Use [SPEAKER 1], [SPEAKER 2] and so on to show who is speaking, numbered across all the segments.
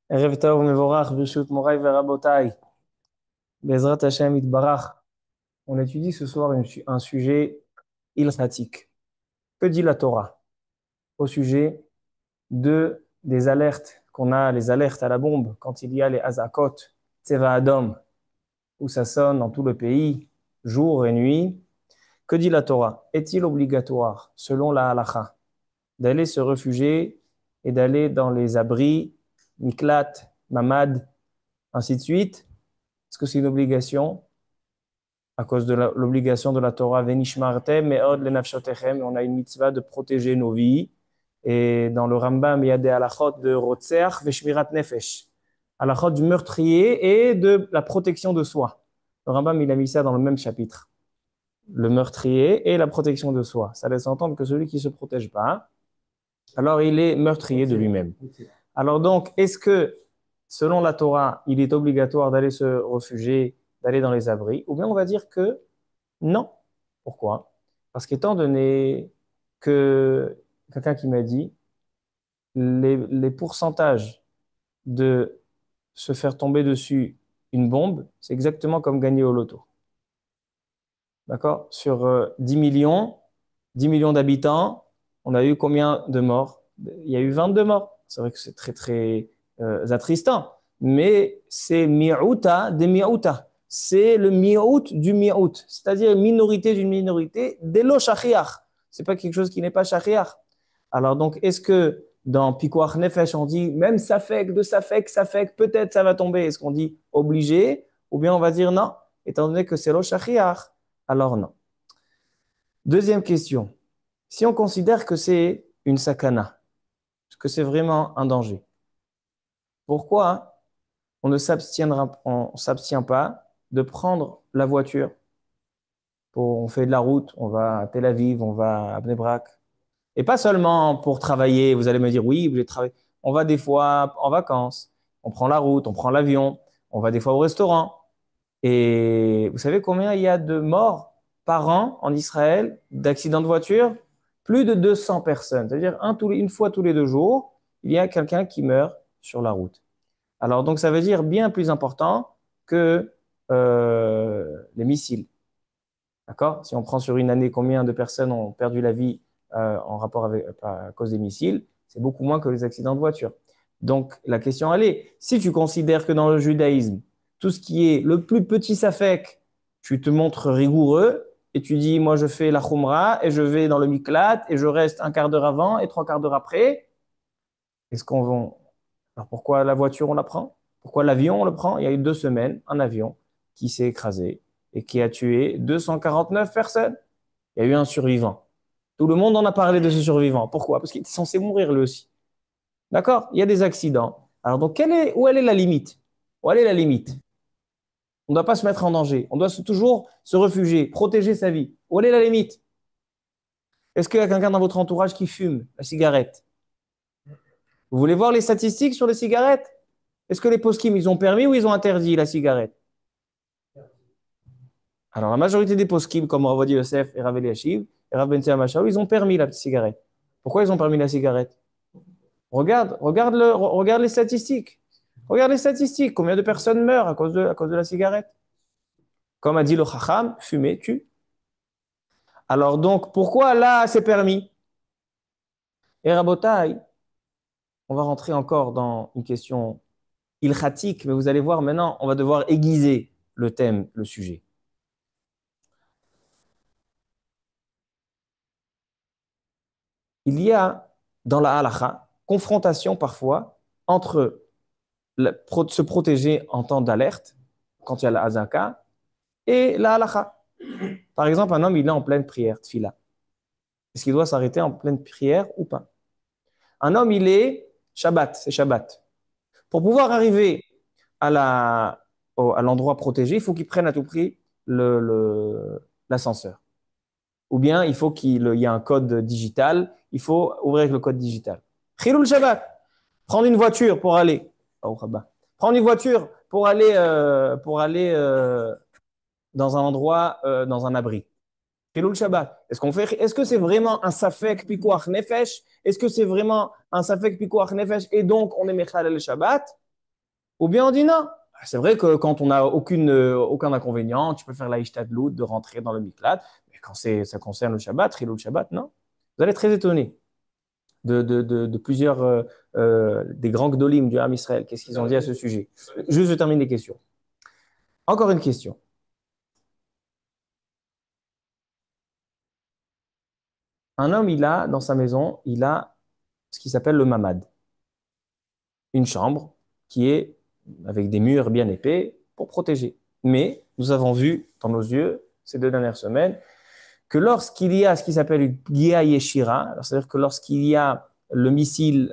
[SPEAKER 1] Erev Tov Mevorach, Birshut Morai Verabotai, Bezrat Hashem Itbarach. On étudie ce soir un sujet ilchatique. Que dit la Torah au sujet des alertes qu'on a, les alertes à la bombe, quand il y a les Azakot, Tseva Adom, où ça sonne dans tout le pays, jour et nuit. Que dit la Torah? Est-il obligatoire, selon la halacha, d'aller se réfugier et d'aller dans les abris, Miklat, Mamad, ainsi de suite? Est-ce que c'est une obligation à cause de l'obligation de la Torah, Venishmartem me'od lenafshotechem, on a une mitzvah de protéger nos vies. Et dans le Rambam, il y a des halachot de Rotseach veshmirat nefesh, halachot du meurtrier et de la protection de soi. Le Rambam, il a mis ça dans le même chapitre. Le meurtrier et la protection de soi. Ça laisse entendre que celui qui ne se protège pas, alors il est meurtrier de lui-même. Alors donc, est-ce que, selon la Torah, il est obligatoire d'aller se réfugier, d'aller dans les abris, ou bien on va dire que non. Pourquoi? Parce qu'étant donné que quelqu'un qui m'a dit, les pourcentages de se faire tomber dessus une bombe, c'est exactement comme gagner au loto. D'accord? Sur 10 millions d'habitants, on a eu combien de morts? Il y a eu 22 morts. C'est vrai que c'est très, très attristant, mais c'est mi'outa des mi'outa. C'est le mi'out du mi'out, c'est-à-dire une minorité d'une minorité, d'élo shachiach. C'est pas quelque chose qui n'est pas shachiach. Alors donc, est-ce que dans Pikuach Nefesh, on dit même safek, peut-être ça va tomber. Est-ce qu'on dit obligé? Ou bien on va dire non, étant donné que c'est lo shachiach, alors non. Deuxième question. Si on considère que c'est une sakana, que c'est vraiment un danger, pourquoi on s'abstient pas de prendre la voiture on fait de la route, on va à Tel Aviv, on va à Bnei Brak, et pas seulement pour travailler, vous allez me dire oui, vous voulez travailler. On va des fois en vacances, on prend la route, on prend l'avion, on va des fois au restaurant. Et vous savez combien il y a de morts par an en Israël d'accidents de voiture? Plus de 200 personnes. C'est-à-dire une fois tous les 2 jours, il y a quelqu'un qui meurt sur la route. Alors donc ça veut dire bien plus important que les missiles. D'accord? Si on prend sur une année combien de personnes ont perdu la vie en rapport à cause des missiles, c'est beaucoup moins que les accidents de voiture. Donc la question elle est, si tu considères que dans le judaïsme, tout ce qui est le plus petit safek, tu te montres rigoureux et tu dis, moi je fais la khumra et je vais dans le miklat et je reste un quart d'heure avant et 3 quarts d'heure après, est-ce qu'on va... Alors pourquoi la voiture on la prend? Pourquoi l'avion on le prend? Il y a eu 2 semaines, un avion qui s'est écrasé et qui a tué 249 personnes. Il y a eu un survivant. Tout le monde en a parlé de ce survivant. Pourquoi? Parce qu'il était censé mourir lui aussi. D'accord? Il y a des accidents. Alors donc, où elle est la limite? Où elle est la limite? On ne doit pas se mettre en danger. On doit toujours se réfugier, protéger sa vie. Où elle est la limite? Est-ce qu'il y a quelqu'un dans votre entourage qui fume la cigarette? Vous voulez voir les statistiques sur les cigarettes? Est-ce que les poskim, ils ont permis ou ils ont interdit la cigarette? Alors, la majorité des poskim, comme Rav Ovadia Yosef et Rav Eliashiv et Rav Ben Machal, ils ont permis la petite cigarette. Pourquoi ils ont permis la cigarette? Regarde les statistiques. Regarde les statistiques. Combien de personnes meurent à cause de la cigarette? Comme a dit le Chacham, fumer tue. Alors donc, pourquoi là, c'est permis? Et Rabotai, on va rentrer encore dans une question ilchatique, mais vous allez voir maintenant, on va devoir aiguiser le thème, le sujet. Il y a dans la halacha confrontation parfois entre se protéger en temps d'alerte, quand il y a la hazaka, et la halacha. Par exemple, un homme, il est en pleine prière, tfila. Est-ce qu'il doit s'arrêter en pleine prière ou pas? Un homme, il est Shabbat, c'est Shabbat. Pour pouvoir arriver à à l'endroit protégé, il faut qu'il prenne à tout prix l'ascenseur. Ou bien, il faut qu'il y ait un code digital. Il faut ouvrir avec le code digital. Khilul Shabbat. Prendre une voiture pour aller. Oh, Rabbah. Prendre une voiture pour aller dans un endroit, dans un abri. Khilul Shabbat. Est-ce que c'est vraiment un safek pikuach nefesh? Est-ce que c'est vraiment un safek pikuach nefesh et donc on est mechal le Shabbat? Ou bien on dit non. C'est vrai que quand on n'a aucun inconvénient, tu peux faire la ishtadlout de rentrer dans le miklat. Mais quand ça concerne le Shabbat, le Shabbat, non. Vous allez être très étonné de plusieurs des grands gdolim du Ham Israël. Qu'est-ce qu'ils ont dit à ce sujet? Juste, je termine les questions. Encore une question. Un homme, dans sa maison, il a ce qui s'appelle le mamad. Une chambre qui est avec des murs bien épais pour protéger. Mais nous avons vu dans nos yeux ces 2 dernières semaines que lorsqu'il y a ce qui s'appelle une Gia Yeshira, c'est-à-dire que lorsqu'il y a le missile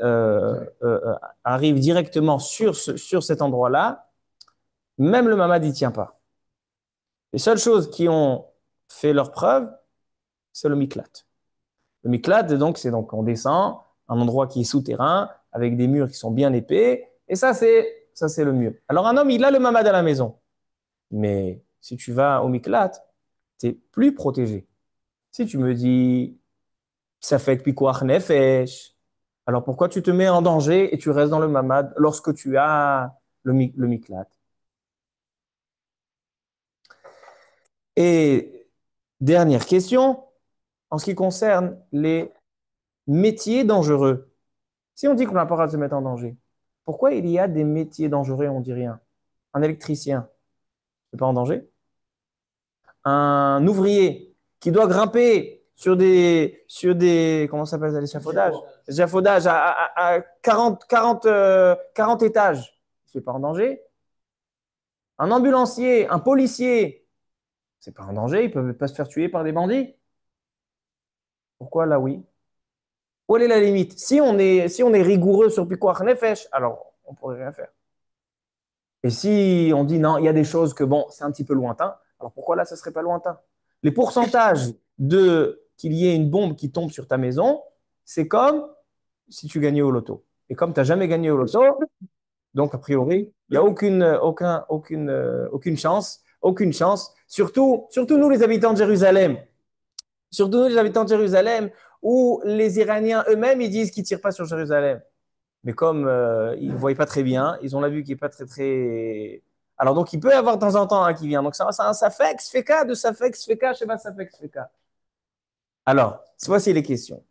[SPEAKER 1] arrive directement sur cet endroit-là, même le mamad n'y tient pas. Les seules choses qui ont fait leur preuve, c'est le miklat. Le miklat, donc on descend, un endroit qui est souterrain, avec des murs qui sont bien épais, et ça c'est le mieux. Alors un homme, il a le mamad à la maison, mais si tu vas au miklat, tu es plus protégé. Si tu me dis, ça fait pikuach nefesh, alors pourquoi tu te mets en danger et tu restes dans le mamad lorsque tu as le miklat? Et dernière question, en ce qui concerne les métiers dangereux. Si on dit qu'on n'a pas le droit de se mettre en danger, pourquoi il y a des métiers dangereux et on dit rien? Un électricien, c'est pas en danger? Un ouvrier qui doit grimper comment ça s'appelle ça, l'échafaudage? L'échafaudage à 40 étages, c'est pas en danger? Un ambulancier, un policier, c'est pas en danger, ils peuvent pas se faire tuer par des bandits? Pourquoi là oui? Où est la limite? Si on est rigoureux sur Pikuach Nefesh, alors on pourrait rien faire. Et si on dit non, il y a des choses que bon, c'est un petit peu lointain, alors pourquoi là, ça serait pas lointain? Les pourcentages de qu'il y ait une bombe qui tombe sur ta maison, c'est comme si tu gagnais au loto. Et comme tu n'as jamais gagné au loto, donc a priori, il n'y a aucune chance, aucune chance. Surtout nous, les habitants de Jérusalem. Surtout nous, les habitants de Jérusalem, où les Iraniens eux-mêmes, ils disent qu'ils ne tirent pas sur Jérusalem. Mais comme ils ne voient pas très bien, ils ont la vue qui n'est pas très, très. Alors, donc, il peut y avoir de temps en temps un qui vient. Donc, c'est un Safek, Sfeka, de Safek, Sfeka, Sheba, Safek, Sfeka. Alors, voici les questions.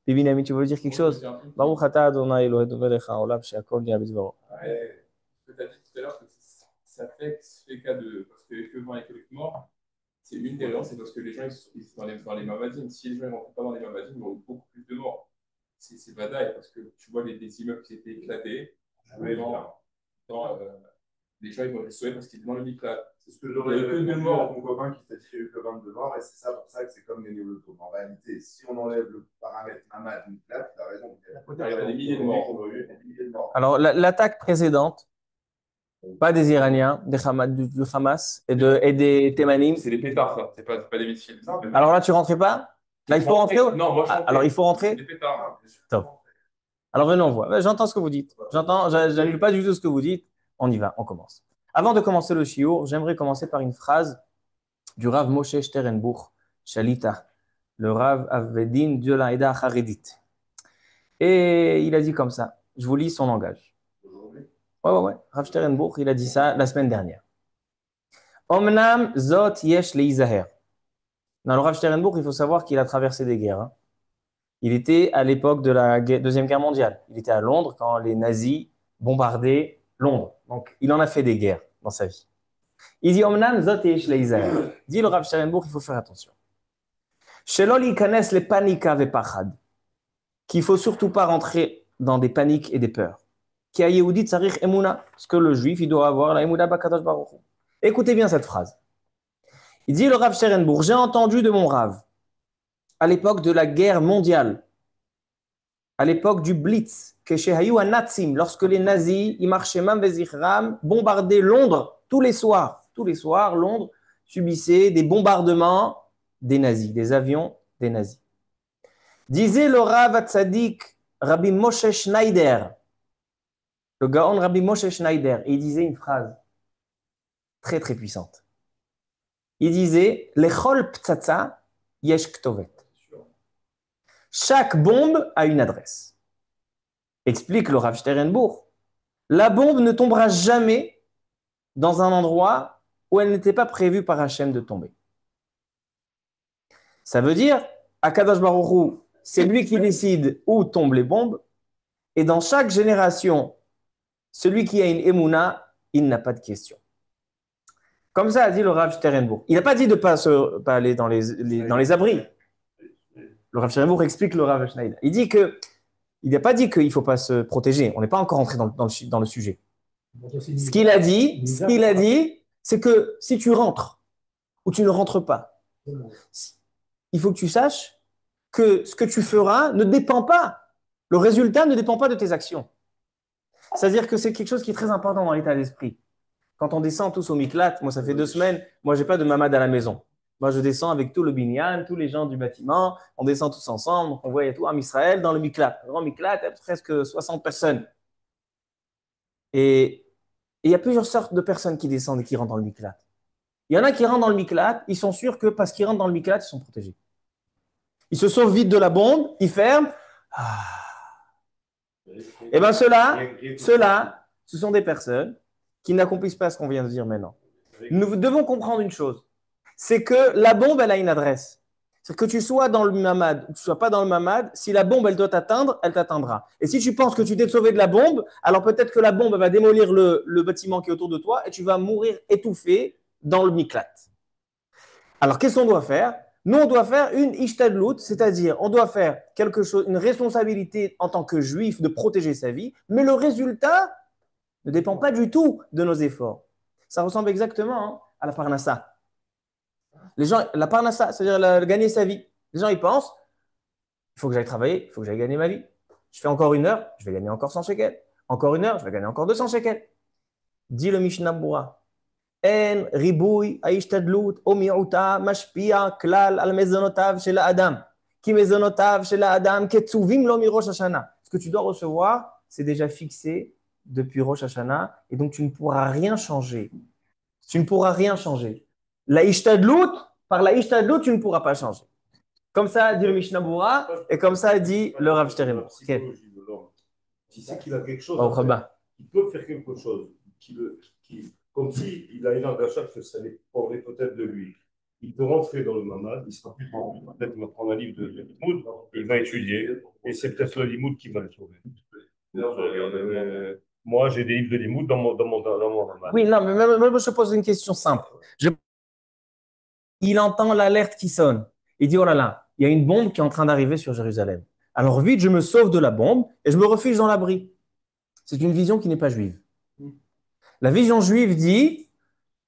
[SPEAKER 1] Bibi Nami, tu veux dire quelque chose? Baruch atah Adonai Eloheinu melech haolam she'akol nהיה b'dvaro.
[SPEAKER 2] Ouais, ce que tu as dit tout à l'heure, que ça fait cas de. Parce que les feux vents et les morts, c'est une des raisons, c'est parce que les gens ils sont dans les mamadines. Si les gens ne rentrent pas dans les mamadines, ils auront beaucoup plus de morts. C'est badaï, parce que tu vois des immeubles qui étaient éclatés. Oui, dans, les gens ils vont les sauver parce qu'ils étaient dans le miclat. C'est ce que j'aurais eu de morts. Mon copain qui t'a dit qu'il y a eu que 22 morts, et c'est ça pour ça que c'est comme les néolotos. En réalité, si on enlève le paramètre mamad miclat, il a raison. Il arrive à des milliers de morts.
[SPEAKER 1] Alors, l'attaque précédente, pas des Iraniens, du Hamas et des Thémanim.
[SPEAKER 2] C'est des pétards, ça. C'est pas des missiles.
[SPEAKER 1] Alors là, tu rentrais pas? Là, il faut rentrer?
[SPEAKER 2] Non, moi, je
[SPEAKER 1] alors, il faut rentrer?
[SPEAKER 2] C'est des pétards.
[SPEAKER 1] Top. Alors, venons, on voit. J'entends ce que vous dites. J'annule pas du tout ce que vous dites. On y va, on commence. Avant de commencer le shiur, j'aimerais commencer par une phrase du Rav Moshe Sternbuch, Shalita, le Rav Avedin de la Eda Haredit. Et il a dit comme ça. Je vous lis son langage. Ouais. Rav Sternbuch, il a dit ça la semaine dernière. Omnam zot yesh leizaher. Dans le Rav Sternbuch, il faut savoir qu'il a traversé des guerres. Hein. Il était à l'époque de la Deuxième Guerre mondiale. Il était à Londres quand les nazis bombardaient Londres. Donc, il en a fait des guerres dans sa vie. Il dit Omnam zot yesh leizaher. Dit le Rav Sternbuch, il faut faire attention. Shelol ikanes le panika ve pachad. Qu'il faut surtout pas rentrer dans des paniques et des peurs. Ki ha-Yehudi tsarich emuna. Parce que le juif, il doit avoir la emuna bakadosh baruch hu. Écoutez bien cette phrase. Il dit le Rav Sternbuch, j'ai entendu de mon Rav, à l'époque de la guerre mondiale, à l'époque du Blitz, que chez Hayou Nazim, lorsque les nazis, ils marchaient même Vezichram, bombardaient Londres tous les soirs. Tous les soirs, Londres subissait des bombardements des nazis, des avions des nazis. Disait le Rav Tzadik Rabbi Moshe Schneider, le Gaon Rabbi Moshe Schneider, et il disait une phrase très très puissante. Il disait Lechol ptsatsa yesh ktovet. Chaque bombe a une adresse. Explique le Rav Sternbuch. La bombe ne tombera jamais dans un endroit où elle n'était pas prévue par Hachem de tomber. Ça veut dire, Akadosh Baruch Hu, c'est lui qui décide où tombent les bombes, et dans chaque génération, celui qui a une émouna, il n'a pas de question. Comme ça a dit le Rav Sternbourg. Il n'a pas dit de ne pas aller dans les abris. Le Rav Sternbourg explique le Rav Schneider. Il n'a pas dit qu'il ne faut pas se protéger. On n'est pas encore entré dans le sujet. Ce qu'il a dit, c'est que si tu rentres ou tu ne rentres pas, il faut que tu saches que ce que tu feras ne dépend pas. Le résultat ne dépend pas de tes actions. C'est-à-dire que c'est quelque chose qui est très important dans l'état d'esprit. Quand on descend tous au Miklat, moi ça fait 2 semaines, moi j'ai pas de mamad à la maison. Moi je descends avec tout le binyan, tous les gens du bâtiment, on descend tous ensemble, donc on voit tout en Israël dans le Miklat. Le grand Miklat, il y a presque 60 personnes. Et il y a plusieurs sortes de personnes qui descendent et qui rentrent dans le Miklat. Il y en a qui rentrent dans le Miklat, ils sont sûrs que parce qu'ils rentrent dans le Miklat, ils sont protégés. Ils se sauvent vite de la bombe, ils ferment. Et bien ceux-là, ce sont des personnes qui n'accomplissent pas ce qu'on vient de dire maintenant. Nous devons comprendre une chose, c'est que la bombe, elle a une adresse. C'est que tu sois dans le mamad ou que tu ne sois pas dans le mamad, si la bombe, elle doit t'atteindre, elle t'atteindra. Et si tu penses que tu t'es sauvé de la bombe, alors peut-être que la bombe va démolir le bâtiment qui est autour de toi et tu vas mourir étouffé dans le miklat. Alors qu'est-ce qu'on doit faire? Nous, on doit faire une ishtadlout, c'est-à-dire on doit faire quelque chose, une responsabilité en tant que juif de protéger sa vie, mais le résultat ne dépend pas du tout de nos efforts. Ça ressemble exactement à la parnassa. Les gens, la parnassa, c'est-à-dire gagner sa vie. Les gens, ils pensent, il faut que j'aille travailler, il faut que j'aille gagner ma vie. Je fais encore 1 heure, je vais gagner encore 100 shekels. Encore 1 heure, je vais gagner encore 200 shekels. Dit le Mishnah Bura. En riboui aishtadlut o mi'uta mashpia klal al mezonotav shel adam. Ki mezonotav shel adam ketzuvim lo mi Rosh Hashanah. Ce que tu dois recevoir, c'est déjà fixé depuis Rosh Hashanah et donc tu ne pourras rien changer. Tu ne pourras rien changer. La ishtadlut, par la ishtadlut, tu ne pourras pas changer. Comme ça dit le Mishnah Bura et comme ça dit le Rav Sternbourg.
[SPEAKER 3] Tu sais qu'il a quelque chose,
[SPEAKER 1] il
[SPEAKER 3] peut faire quelque chose, comme s'il a une engagement que ça dépendrait peut-être de lui. Il peut rentrer dans le mamad, il sera plus tranquille. Peut-être qu'il va prendre un livre de limoud, il va étudier, et c'est peut-être le limoud qui va le sauver. Moi, j'ai des livres de limoud dans mon mamad.
[SPEAKER 1] Oui, non, mais moi, je pose une question simple. Il entend l'alerte qui sonne. Il dit, oh là là, il y a une bombe qui est en train d'arriver sur Jérusalem. Alors vite, je me sauve de la bombe et je me refuge dans l'abri. C'est une vision qui n'est pas juive. La vision juive dit,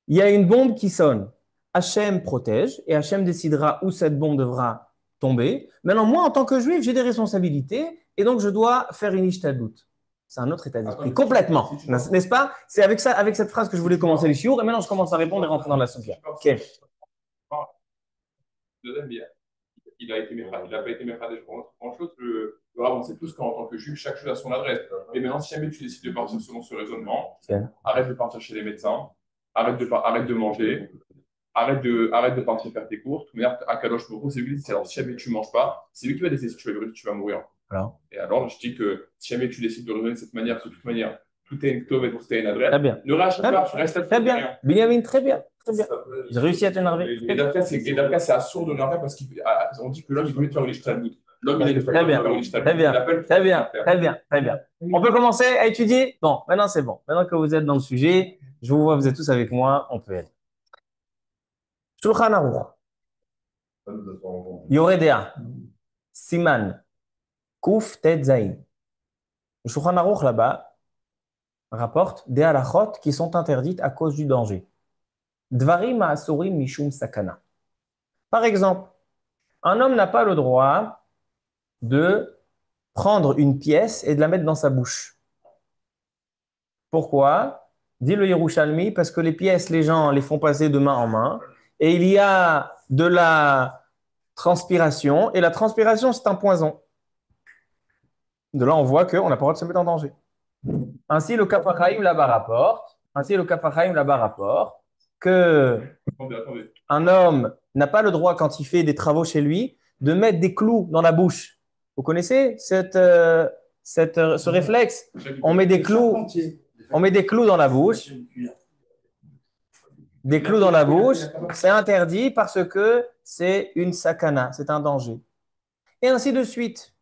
[SPEAKER 1] il y a une bombe qui sonne. Hachem protège et Hachem décidera où cette bombe devra tomber. Maintenant, moi, en tant que juif, j'ai des responsabilités et donc je dois faire une ishtadlout. C'est un autre état d'esprit, complètement, n'est-ce pas? C'est avec cette phrase que je voulais commencer les chiours et maintenant je commence à répondre et rentrer dans la soukia. Ok.
[SPEAKER 2] Il n'a pas été méfadé pour grand-chose. On sait tous qu'en tant que juif, chaque chose a son adresse. Et maintenant, si jamais tu décides de partir selon ce raisonnement, arrête de partir chez les médecins, arrête de manger, arrête de partir faire tes cours. À Kadosh Baruch Hu, c'est lui, alors si jamais tu ne manges pas, c'est lui qui va décider si tu vas brûler, tu vas mourir.
[SPEAKER 1] Alors.
[SPEAKER 2] Et alors, je dis que si jamais tu décides de raisonner de cette manière, de toute manière, tout est une clove et tout est une adresse.
[SPEAKER 1] Très bien.
[SPEAKER 2] Ne rachète pas, tu restes à
[SPEAKER 1] très bien. Binyamin, très bien. Très bien. J'ai réussi à t'énerver.
[SPEAKER 2] Et d'après, c'est absurde de l'énerver parce qu'on dit que l'homme, il doit faire l'ishtalmout. L'homme, il est
[SPEAKER 1] très bien. Très bien. Très bien. On peut commencer à étudier? Bon, maintenant c'est bon. Maintenant que vous êtes dans le sujet, je vous vois, vous êtes tous avec moi, on peut aller. Shulchan Aruch. Yoredea. Siman. Kuf Tet Zain. Le Shulchan Aruch là-bas rapporte des halachot qui sont interdites à cause du danger. Dvarim ma'asurim mishum sakana. Par exemple, un homme n'a pas le droit de prendre une pièce et de la mettre dans sa bouche. Pourquoi? Dit le Yerushalmi, parce que les pièces, les gens les font passer de main en main et il y a de la transpiration et la transpiration, c'est un poison. De là, on voit qu'on n'a pas le droit de se mettre en danger. Ainsi, le Kaf HaChaim là-bas rapporte que un homme n'a pas le droit, quand il fait des travaux chez lui, de mettre des clous dans la bouche. Vous connaissez ce réflexe? On met des clous. On met des clous dans la bouche. Des clous dans la bouche, c'est interdit parce que c'est une sakana, c'est un danger. Et ainsi de suite.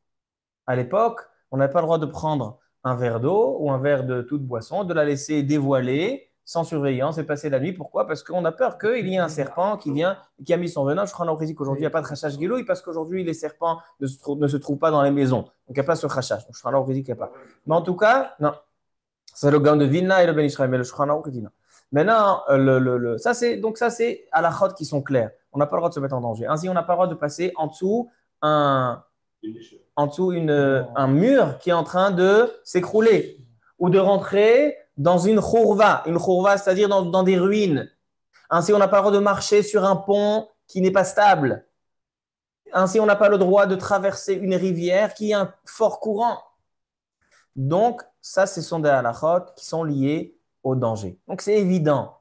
[SPEAKER 1] À l'époque, on n'avait pas le droit de prendre un verre d'eau ou un verre de toute boisson, de la laisser dévoiler sans surveillance et passer la nuit. Pourquoi? Parce qu'on a peur qu'il y ait un serpent qui vient, qui a mis son venin. Je crois en qu'aujourd'hui, il n'y a pas de khashaj gilouï parce qu'aujourd'hui, les serpents ne se trouvent pas dans les maisons. Donc, il n'y a pas ce khashaj. Donc, je crois en qu'il n'y a pas. Mais en tout cas, non. C'est le Gaon de Vilna et le Ben Israël, mais le Shulchan Aruch dit non. Maintenant, ça c'est à la chod qui sont clairs. On n'a pas le droit de se mettre en danger. Ainsi, on n'a pas le droit de passer un, en dessous un mur qui est en train de s'écrouler ou de rentrer dans une khourva. Une khourva, c'est-à-dire dans des ruines. Ainsi, on n'a pas le droit de marcher sur un pont qui n'est pas stable. Ainsi, on n'a pas le droit de traverser une rivière qui a un fort courant. Donc, ça, ce sont des halachot qui sont liés au danger. Donc, c'est évident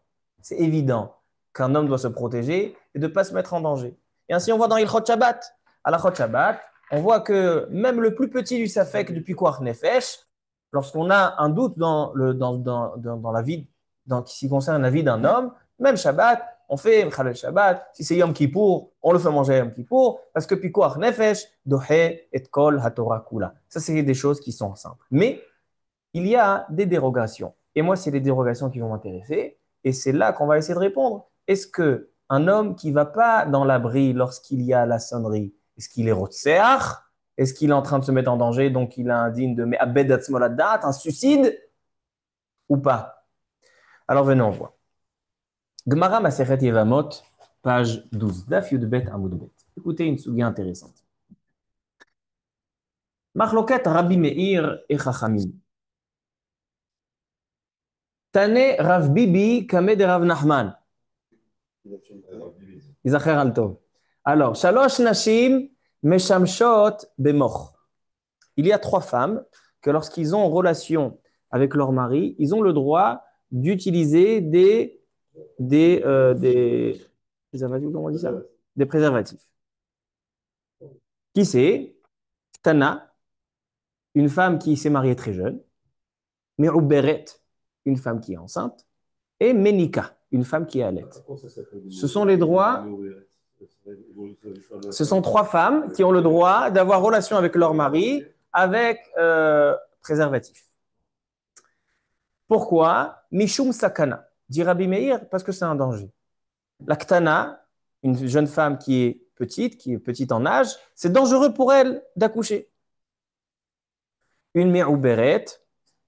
[SPEAKER 1] qu'un homme doit se protéger et de ne pas se mettre en danger. Et ainsi, on voit dans Ilchot Shabbat, halachot Shabbat, on voit que même le plus petit du Safek du Pikuach Nefesh, lorsqu'on a un doute dans la vie, dans ce qui concerne la vie d'un homme, même Shabbat, on fait Khalel Shabbat. Si c'est Yom Kippour, on le fait manger à Yom Kippour, parce que Pikuach Nefesh, Dohe et Kol HaTorah Kula. Ça, c'est des choses qui sont simples. Mais il y a des dérogations. Et moi, c'est les dérogations qui vont m'intéresser. Et c'est là qu'on va essayer de répondre. Est-ce que un homme qui va pas dans l'abri lorsqu'il y a la sonnerie, est-ce qu'il est rotseach? Est-ce qu'il est en train de se mettre en danger, donc il a un digne de Me'abed Atzmoladat, un suicide ou pas? Alors venons, on voit. Gemara Masechet Yevamot, page 12. Daf Yudbet Amud Bet. Écoutez une souga intéressante. Machloket Rabbi Meir et Chachamim. Tane Rav Bibi Kame de Rav Nachman. Izacher al Tov. Alors, Shalosh Nashim Meshamshot Bemoch. Il y a 3 femmes que lorsqu'ils ont relation avec leur mari, ils ont le droit d'utiliser des préservatifs, comment on dit ça? Des préservatifs. Qui c'est? Tana, une femme qui s'est mariée très jeune. Me'uberet, une femme qui est enceinte. Et Menika, une femme qui est à l'aide. Ce sont les droits. Ce sont 3 femmes qui ont le droit d'avoir relation avec leur mari avec préservatif. Pourquoi? Mishum sakana, dit Rabbi Meir, parce que c'est un danger. La ktana, une jeune femme qui est petite en âge, c'est dangereux pour elle d'accoucher. Une me'uberet,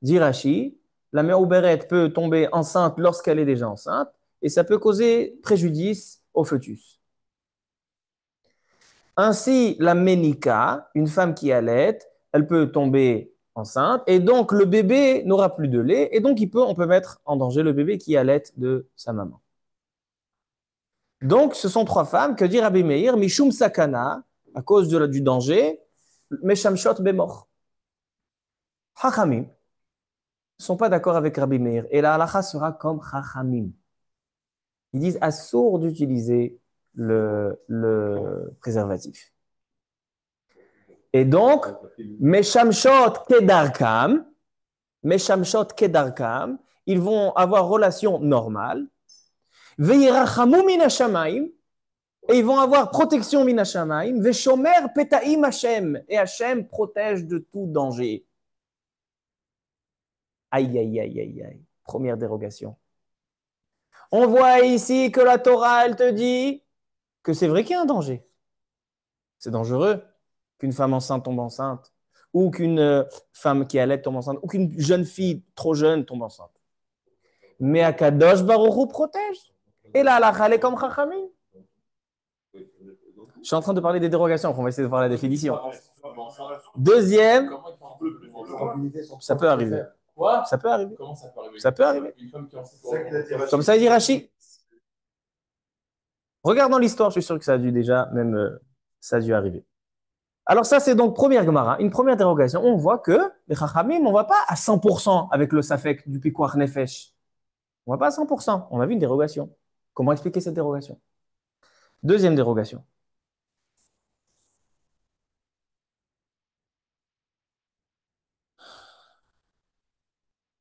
[SPEAKER 1] dit Rashi, la me'uberet peut tomber enceinte lorsqu'elle est déjà enceinte et ça peut causer préjudice au fœtus. Ainsi, la ménika, une femme qui allait, elle peut tomber enceinte et donc le bébé n'aura plus de lait et donc on peut mettre en danger le bébé qui allait de sa maman. Donc, ce sont 3 femmes que dit Rabbi Meir, Mishum Sakana, à cause du danger, Meshamshot Bemor. Chachamim ne sont pas d'accord avec Rabbi Meir et la halacha sera comme Chachamim. Ils disent assourd d'utiliser le préservatif. Et donc, Meshamshot Kedarkam, ils vont avoir relation normale. Ve'yirachamu min hashamayim, et ils vont avoir protection min hashamayim. Ve'shomer petaim Hashem, et Hashem protège de tout danger. Aïe, aïe, aïe, aïe, aïe. Première dérogation. On voit ici que la Torah, elle te dit que c'est vrai qu'il y a un danger. C'est dangereux qu'une femme enceinte tombe enceinte, ou qu'une femme qui allait tombe enceinte, ou qu'une jeune fille trop jeune tombe enceinte. Mais Akadosh Baruch Hu protège. Et là, la elle est comme Chachamim. Je suis en train de parler des dérogations, après on va essayer de voir la définition. Deuxième, ça peut arriver.
[SPEAKER 2] Quoi?
[SPEAKER 1] Ça peut arriver.
[SPEAKER 2] Comment ça peut arriver?
[SPEAKER 1] Ça peut arriver.
[SPEAKER 2] Une femme qui est enceinte.
[SPEAKER 1] Comme ça, il dit Rashi. Regarde dans l'histoire, je suis sûr que ça a dû déjà, même, ça a dû arriver. Alors ça, c'est donc première Gemara, une première dérogation. On voit que les Chachamim, on ne va pas à 100% avec le Safek du Pikuach Nefesh. On ne va pas à 100%. On a vu une dérogation. Comment expliquer cette dérogation? Deuxième dérogation.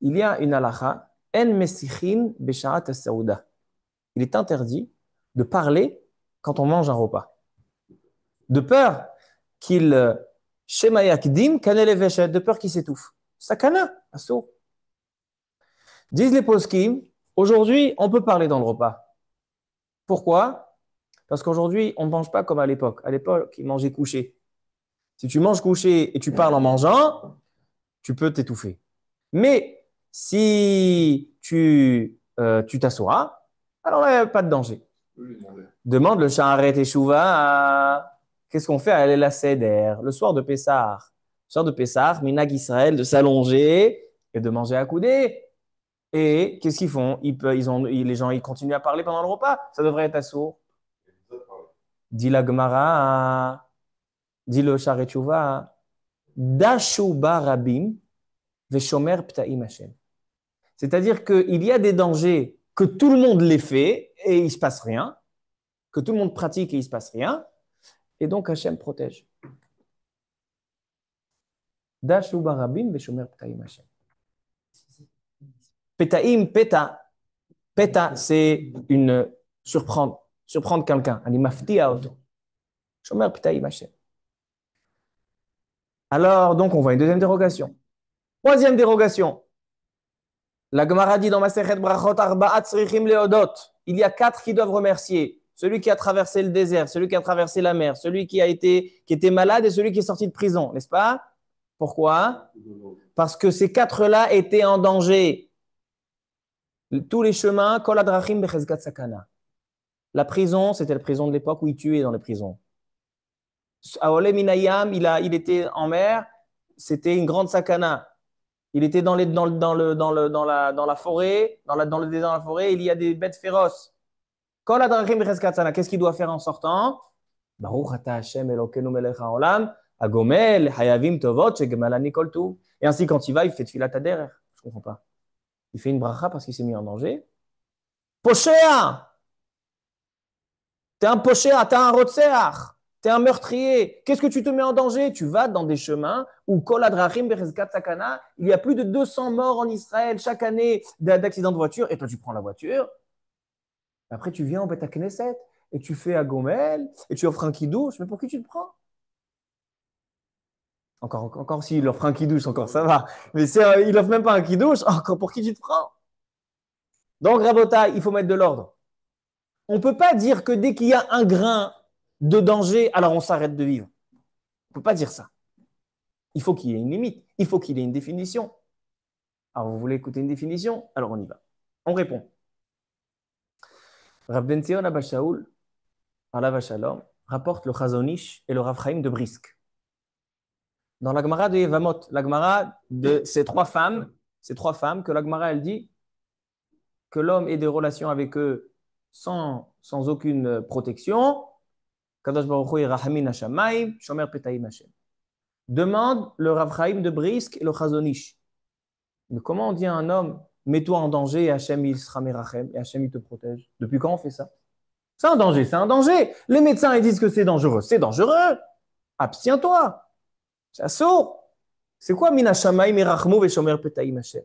[SPEAKER 1] il y a une halakha, en mesichin besharat as-saouda. Il est interdit de parler quand on mange un repas. De peur qu'il shema yakdim kanel veshet, de peur qu'il s'étouffe. Sakana, assour. Disent les poskim, aujourd'hui, on peut parler dans le repas. Pourquoi? Parce qu'aujourd'hui, on ne mange pas comme à l'époque. À l'époque, ils mangeaient couché. Si tu manges couché et tu parles en mangeant, tu peux t'étouffer. Mais si tu t'assois, alors il n'y a pas de danger. Demande le Sha'aret Teshuvah. Qu'est-ce qu'on fait à la Seder, le soir de Pessah? Le soir de Pessah, Minag Israël, de s'allonger et de manger à coudée. Et qu'est-ce qu'ils font? Les gens ils continuent à parler pendant le repas. Ça devrait être assourd. Dit la Gemara, dit le Sha'aret Teshuvah, Dashuba Rabim Veshomer Ptaim Hashem. C'est-à-dire qu'il y a des dangers que tout le monde les fait et il ne se passe rien, que tout le monde pratique et il ne se passe rien, et donc Hashem protège. Dashu barabim veshomer petaim Hashem. Petaim, peta, c'est surprendre quelqu'un. Ani maftia auto. Shomer petaim Hashem. Alors, donc, on voit une deuxième dérogation. Troisième dérogation. La Gemara dit dans Masechet Brachot Arba'at Tzrichim Leodot. Il y a 4 qui doivent remercier. Celui qui a traversé le désert, celui qui a traversé la mer, celui qui était malade et celui qui est sorti de prison, n'est-ce pas? Pourquoi? Parce que ces 4-là étaient en danger. Tous les chemins, Kol Adrachim Bechezgat Sakana. La prison, c'était la prison de l'époque où ils tuaient dans les prisons. Aole Minayam, il était en mer, c'était une grande sakana. Il était dans la forêt, dans le désert de la forêt, il y a des bêtes féroces. Qu'est-ce qu'il doit faire en sortant? Baruch ata Hashem Elokeinu melech haolam, agomel hayavim tovot shegemalani kol tuv. Et ainsi, quand il va, il fait tfilat haderech. Je ne comprends pas. Il fait une bracha parce qu'il s'est mis en danger. Poshéa! T'es un poshéa, t'es un rotseach, t'es un meurtrier. Qu'est-ce que tu te mets en danger? Tu vas dans des chemins où kol adrachim berezkat sakana, il y a plus de 200 morts en Israël chaque année d'accidents de voiture. Et toi, tu prends la voiture. Après, tu viens au Beth Knesset et tu fais à Gomel et tu offres un kidouche. Mais pour qui tu te prends? Encore s'il offre un kidouche, encore ça va. Mais il offre même pas un kidouche, encore pour qui tu te prends? Donc, Rabota, il faut mettre de l'ordre. On ne peut pas dire que dès qu'il y a un grain de danger, alors on s'arrête de vivre. On ne peut pas dire ça. Il faut qu'il y ait une limite. Il faut qu'il y ait une définition. Alors, vous voulez écouter une définition? Alors, on y va. On répond. Rav Ben Zion Abba Shaul, Alav Shalom, rapporte le Chazon-Ish et le Rav Chaim de Brisk. Dans la Gemara de Yevamot, la Gemara de ces trois femmes que la Gemara, elle dit que l'homme ait des relations avec eux sans aucune protection. Kadosh Baruch Hu est Rahamin Hashamayim, Shomer Petaim Hashem. Demande le Rav Chaim de Brisk et le Chazon-Ish. Mais comment on dit à un homme, mets-toi en danger et Hashem il sera merachem et Hashem il te protège? Depuis quand on fait ça? C'est un danger, c'est un danger. Les médecins ils disent que c'est dangereux. Abstiens-toi. C'est assaut. C'est quoi Mina Shamayim Merachmu Veshomer Petaim Hashem?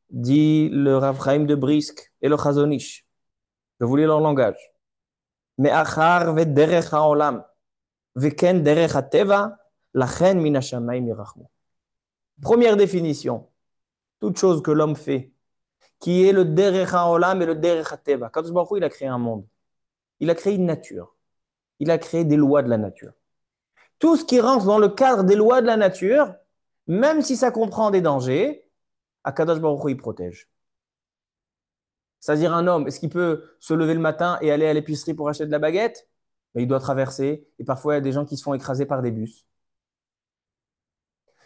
[SPEAKER 1] Dit le Rav Chaim de Brisk et le Chazon-Ish. Je vous lis leur langage. Mais achar ve derech haolam veken derech hateva lachen mina shamayim yirachmu. Première définition. Toute chose que l'homme fait, qui est le derech haolam et le derech hateva. Kadosh Baruch Hu, il a créé un monde. Il a créé une nature. Il a créé des lois de la nature. Tout ce qui rentre dans le cadre des lois de la nature, même si ça comprend des dangers, Akadosh Baruch Hu, il protège. C'est-à-dire un homme, est-ce qu'il peut se lever le matin et aller à l'épicerie pour acheter de la baguette? Mais il doit traverser. Et parfois, il y a des gens qui se font écraser par des bus.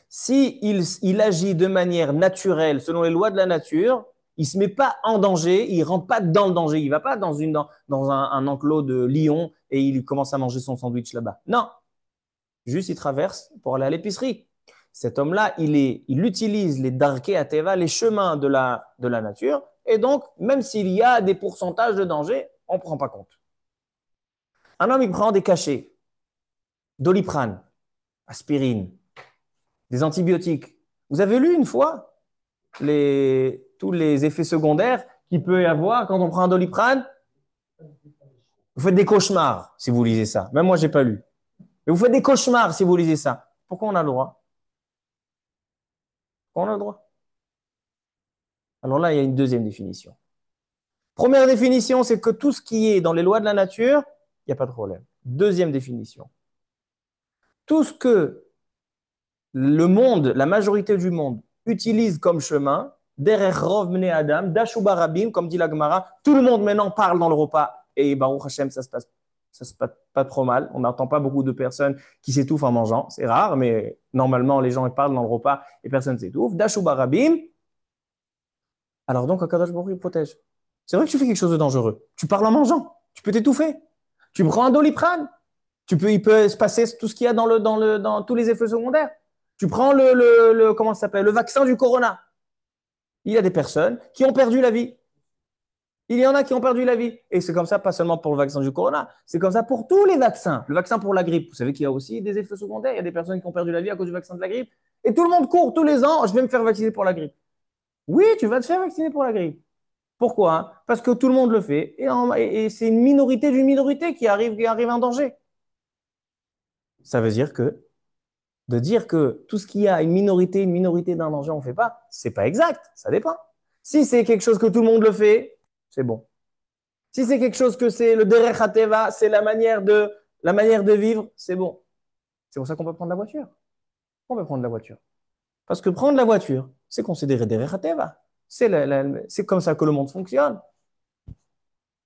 [SPEAKER 1] Si il agit de manière naturelle, selon les lois de la nature, il ne se met pas en danger, il ne rentre pas dans le danger. Il ne va pas dans un enclos de lion et il commence à manger son sandwich là-bas. Non. Juste, il traverse pour aller à l'épicerie. Cet homme-là, il utilise les darkei ateva, les chemins de la nature. Et donc, même s'il y a des pourcentages de danger, on ne prend pas compte. Un homme, il prend des cachets, Doliprane, aspirine, des antibiotiques. Vous avez lu une fois tous les effets secondaires qu'il peut y avoir quand on prend un Doliprane. Vous faites des cauchemars si vous lisez ça. Même moi, je n'ai pas lu. Mais vous faites des cauchemars si vous lisez ça. Pourquoi on a le droit? Pourquoi on a le droit? Alors là, il y a une deuxième définition. Première définition, c'est que tout ce qui est dans les lois de la nature, il n'y a pas de problème. Deuxième définition. Tout ce que le monde, la majorité du monde, utilise comme chemin, derrière Rov Bnei Adam, Dashuba Rabim, comme dit la Gemara, tout le monde maintenant parle dans le repas et Baruch Hashem, ça se passe pas trop mal. On n'entend pas beaucoup de personnes qui s'étouffent en mangeant. C'est rare, mais normalement, les gens ils parlent dans le repas et personne ne s'étouffe. Dashuba Rabim. Alors donc, Akadosh Baruch Hu, il protège. C'est vrai que tu fais quelque chose de dangereux. Tu parles en mangeant. Tu peux t'étouffer. Tu prends un Doliprane. Il peut se passer tout ce qu'il y a dans tous les effets secondaires. Tu prends comment ça s'appelle, le vaccin du corona. Il y a des personnes qui ont perdu la vie. Il y en a qui ont perdu la vie. Et c'est comme ça, pas seulement pour le vaccin du corona, c'est comme ça pour tous les vaccins. Le vaccin pour la grippe, vous savez qu'il y a aussi des effets secondaires. Il y a des personnes qui ont perdu la vie à cause du vaccin de la grippe. Et tout le monde court tous les ans, je vais me faire vacciner pour la grippe. Oui, tu vas te faire vacciner pour la grippe. Pourquoi? Parce que tout le monde le fait. Et c'est une minorité d'une minorité qui arrive en danger. Ça veut dire que de dire que tout ce qu'il y a une minorité d'un danger, on ne fait pas, c'est pas exact, ça dépend. Si c'est quelque chose que tout le monde le fait, c'est bon. Si c'est quelque chose que c'est le derech hateva, c'est la manière de vivre, c'est bon. C'est pour ça qu'on peut prendre la voiture. On peut prendre la voiture. Parce que prendre la voiture, c'est considéré derech hateva. C'est comme ça que le monde fonctionne.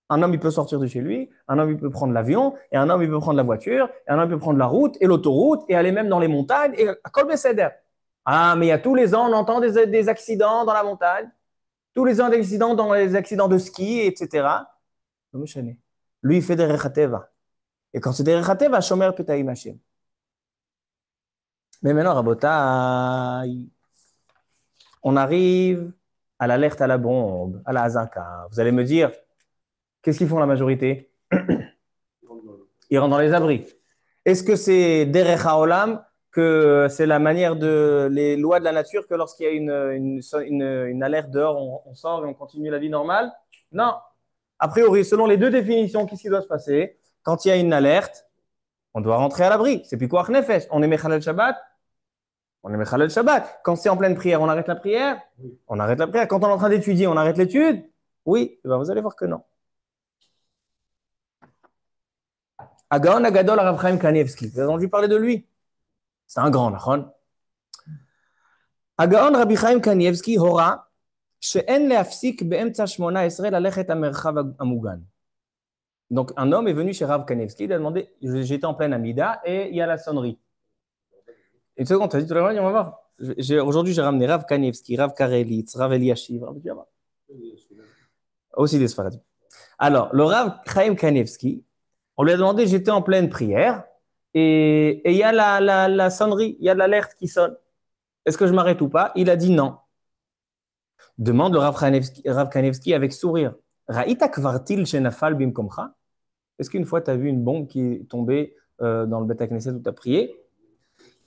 [SPEAKER 1] Un homme, il peut sortir de chez lui, un homme, il peut prendre l'avion, et un homme, il peut prendre la voiture, et un homme, il peut prendre la route et l'autoroute, et aller même dans les montagnes, et à Kol Beseder. Ah, mais il y a tous les ans, on entend des accidents dans la montagne, tous les ans, des accidents dans les accidents de ski, etc. Non, mais lui, il fait des rechateva. Et quand c'est des rechateva, Shomer Petaim Hashem. Mais maintenant, Rabotai, on arrive à l'alerte à la bombe, à la Hazaka. Vous allez me dire, qu'est-ce qu'ils font la majorité? Ils rentrent dans les abris. Est-ce que c'est derech haolam, que c'est la manière les lois de la nature, que lorsqu'il y a une alerte dehors, on sort et on continue la vie normale? Non. A priori, selon les deux définitions, qu'est-ce qui doit se passer? Quand il y a une alerte, on doit rentrer à l'abri. C'est plus quoi nefesh. On est Mechalel Shabbat. On est Mechalel Shabbat. Quand c'est en pleine prière, on arrête la prière. On arrête la prière. Quand on est en train d'étudier, on arrête l'étude. Oui, eh ben vous allez voir que non. Agaon Agadol Rav Chaim Kanievski. Vous avez entendu parler de lui? C'est un grand, נכון? הגאון רבי חיים קניבסקי הורה שאין להפסיק באמצע 18 ללכת המרחב המוגן. Donc un homme est venu chez Rav Kanievski, il a demandé, j'étais en pleine Amida et il y a la sonnerie. Une seconde, tu as dit tout à l'heure, on va voir. Aujourd'hui, j'ai ramené Rav Kanievski, Rav Karelitz, Rav Eliashiv, Rav Diaba. Aussi des Sfaradim. Alors, le Rav Chaim Kanievski, on lui a demandé, j'étais en pleine prière et il y a la sonnerie, il y a de l'alerte qui sonne. Est-ce que je m'arrête ou pas? Il a dit non. Demande le Rav Kanievski avec sourire. Ra'ita kvartil shenafal bimkomcha? Est-ce qu'une fois tu as vu une bombe qui est tombée dans le Beth Knesset où tu as prié?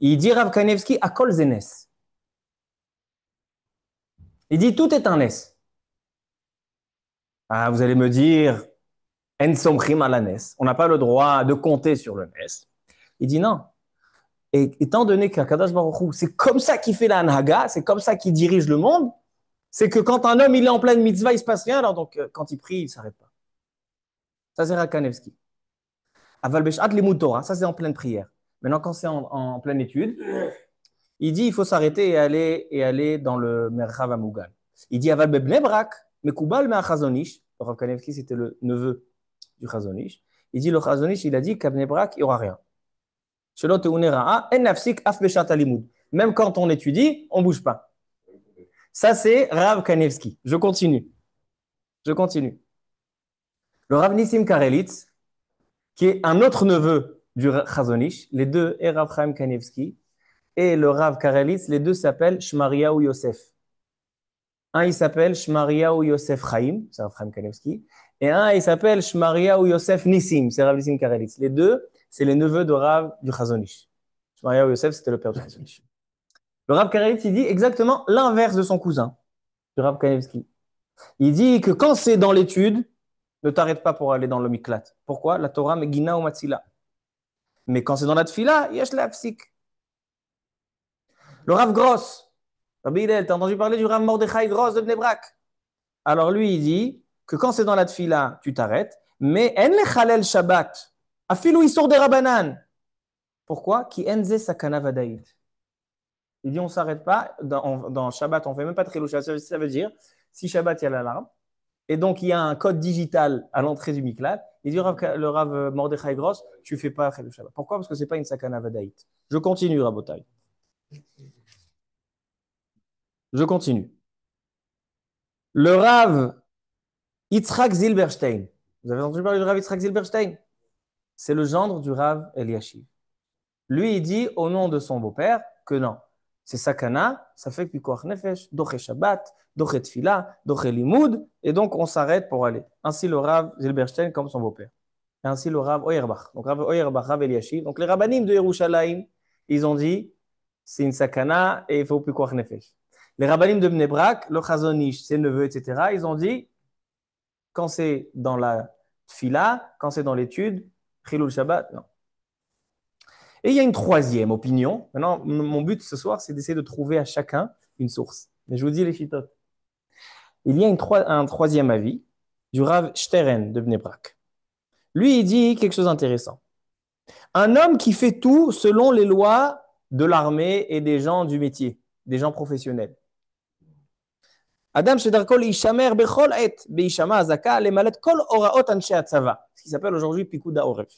[SPEAKER 1] Il dit Rav Kanievski à kol zenes. Il dit tout est un nes. Ah, vous allez me dire en somchim ala nes. On n'a pas le droit de compter sur le nes. Il dit non. Et étant donné qu'Akadosh Baruch Hu, c'est comme ça qu'il fait la Anhaga, c'est comme ça qu'il dirige le monde, c'est que quand un homme il est en pleine mitzvah, il ne se passe rien, alors donc quand il prie, il ne s'arrête pas. Ça, c'est Rav Kanievski. Aval Beshat Limud Torah, ça c'est en pleine prière. Maintenant, quand c'est en pleine étude, il dit il faut s'arrêter et aller dans le Merchav Amugan. Il dit Aval Bebnei Brak, Mekubal Me'achazonish. Rav Kanievski, c'était le neveu du Chazonish. Il dit le Chazonish, il a dit qu'à Bnei Brak, il n'y aura rien. Même quand on étudie, on ne bouge pas. Ça, c'est Rav Kanievski. Je continue. Le Rav Nissim Karelitz, qui est un autre neveu du Chazonish, les deux, et Rav Chaim Kanievski, et le Rav Karelitz, les deux s'appellent Shmariaou Yosef. Un, il s'appelle Shmariaou Yosef Chaim, c'est Rav Chaim Kanievski, et un, il s'appelle Shmariaou Yosef Nissim, c'est Rav Nissim Karelitz. Les deux, c'est les neveux de Rav du Chazonish. Shmariaou Yosef, c'était le père du Chazonish. Le Rav Karelitz, il dit exactement l'inverse de son cousin. du Rav Kanevski. Il dit que quand c'est dans l'étude, ne t'arrête pas pour aller dans le miklat. Pourquoi? La Torah megina ou matzila. Mais quand c'est dans la tfila, yesh la psik. Le Rav Gross, Rabbi Hillel, t'as entendu parler du Rav Mordechai Gross de Bnei Brak? Alors lui, il dit que quand c'est dans la tfila, tu t'arrêtes, mais en le chalel Shabbat, afilou isur de Rabanan. Pourquoi? Ki enze sakana vadaït. Il dit on ne s'arrête pas, dans Shabbat, on ne fait même pas de Trilou. Ça veut dire, si Shabbat, il y a l'alarme, et donc il y a un code digital à l'entrée du Miklat, il dit le Rav Mordechai Gross, tu ne fais pas Trilou Shabbat. Pourquoi? Parce que ce n'est pas une sakana vadaït. Je continue, Rabotai. Je continue. Le Rav Yitzhak Zilberstein. Vous avez entendu parler du Rav Yitzhak Zilberstein? C'est le gendre du Rav Eliashiv. Lui, il dit au nom de son beau-père que non. C'est sakana, ça fait pikuach nefesh, doche Shabbat, doche tfila, doche limoud, et donc on s'arrête pour aller. Ainsi le Rav Zilberstein comme son beau-père. Et ainsi le Rav Oyerbach. Donc Rav Oyerbach, Rav Eliashiv. Donc les rabbanim de Yerushalayim, ils ont dit c'est une sakana et il faut pikuach nefesh. Les rabbanim de Bnei Brak, le Chazon Ish, ses neveux, etc., ils ont dit quand c'est dans la tfila, quand c'est dans l'étude, chilul Shabbat, non. Et il y a une troisième opinion. Maintenant, mon but ce soir, c'est d'essayer de trouver à chacun une source. Mais je vous dis les chitotes. Il y a un troisième avis du Rav Steren de Bnei Brak. Lui, il dit quelque chose d'intéressant. Un homme qui fait tout selon les lois de l'armée et des gens du métier, des gens professionnels. Adam shedarkol ishamer bechol et beishama azaka lemalet kol oraot anshe hatzava. Ce qui s'appelle aujourd'hui Pikoud HaOref.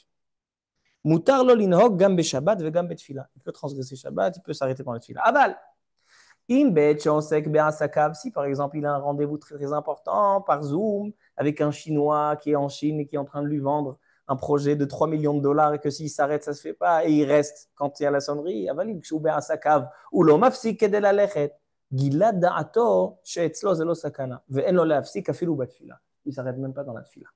[SPEAKER 1] Mutar lo linhog gam beshabbat vegam betfila. Il peut transgresser Shabbat, il peut s'arrêter pendant la tfila. Aval. In bet shonsek be'asakav. Si par exemple il a un rendez-vous très, très important par Zoom avec un Chinois qui est en Chine et qui est en train de lui vendre un projet de 3 millions de dollars et que s'il s'arrête, ça ne se fait pas et il reste quand il y a la sonnerie. Aval kshu be'asakav ou lo mafsik kedel alechet. Gilad da'ato she'etzlo zelo sakana ve'en lo le'afsik afilu batfila. Il ne s'arrête même pas dans la tfila.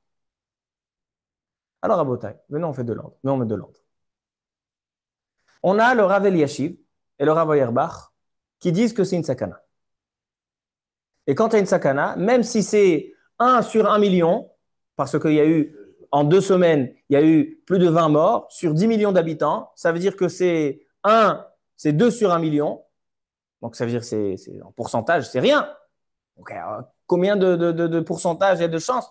[SPEAKER 1] Alors, Rabotai, venez, on fait de l'ordre. Mais on met de l'ordre. On a le Rav Eliashiv et le Rav Oyerbach qui disent que c'est une sakana. Et quand tu as une sakana, même si c'est 1 sur 1 million, parce qu'il y a eu, en 2 semaines, il y a eu plus de 20 morts sur 10 millions d'habitants, ça veut dire que c'est 2 sur 1 million. Donc, ça veut dire que c'est en pourcentage, c'est rien. Donc, combien de pourcentage il y a de chances?